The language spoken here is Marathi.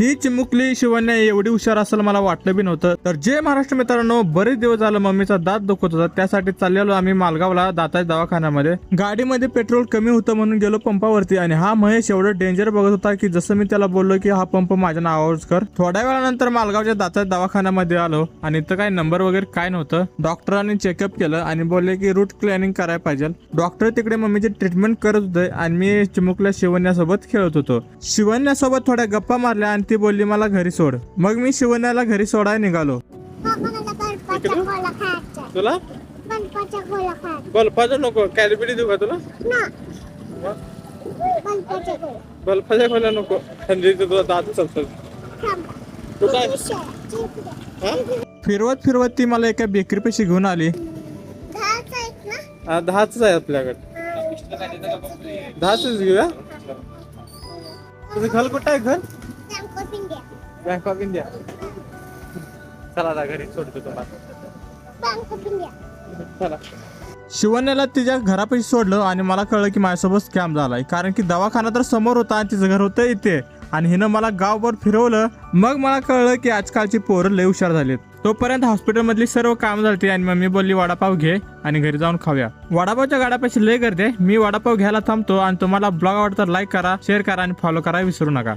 ही चिमुकली शिवण्या एवढी हुशार असेल मला वाटलं बी नव्हतं. तर जे महाराष्ट्र मित्रांनो, बरेच दिवस झालं मम्मीचा दात दुखत होता, त्यासाठी चाललेलो आम्ही मालगावला दाताच्या दवाखान्यामध्ये. गाडीमध्ये पेट्रोल कमी होतं म्हणून गेलो पंपावरती आणि हा महेश एवढं डेंजर बघत होता की जसं मी त्याला बोललो की हा पंप माझ्या नावावरच कर. थोड्या वेळानंतर मालगावच्या दाताच्या दवाखान्यामध्ये आलो आणि इथं काही नंबर वगैरे काय नव्हतं. डॉक्टरांनी चेकअप केलं आणि बोलले की रूट क्लिनिंग करायला पाहिजे. डॉक्टर तिकडे मम्मीची ट्रीटमेंट करत होते आणि मी चिमुकल्या शिवण्यासोबत खेळत होतो. शिवण्यासोबत थोड्या गप्पा मारल्या आणि ती बोलली मला घरी सोड. मग मी शिवण्याला घरी सोडायला निघालो. तुला बल्फाचं नको, कॅडबरी देऊ का तुला? बल्फाच्या खोल्या नको, थंडीचं तुला दात चालतं. फिरवत फिरवत ती मला एका बेकरी पैसे घेऊन आली. 10च आहे आपल्याकडे. 10च घेऊया. तुझं घर कुठं आहे? घर बँक ऑफ इंडिया. चला ना घरी सोडतो तुम्हाला. चला. शिवण्याला तिच्या घरापाशी सोडलं आणि मला कळलं की माझ्यासोबत स्कॅम झालाय, कारण की दवाखाना तर समोर होता आणि तिचं घर होतं इथे आणि हिनं मला गावभर फिरवलं. मग मला कळलं की आजकालची पोरं लय हुशार झालीत. तोपर्यंत हॉस्पिटल मधली सर्व काम झाली आणि मम्मी बोलली वडापाव घे आणि घरी जाऊन खाऊया. वडापावच्या गाड्यापाशी लय गर्दी. मी वडापाव घ्यायला थांबतो आणि तुम्हाला ब्लॉग आवडता लाईक करा, शेअर करा आणि फॉलो करा विसरू नका.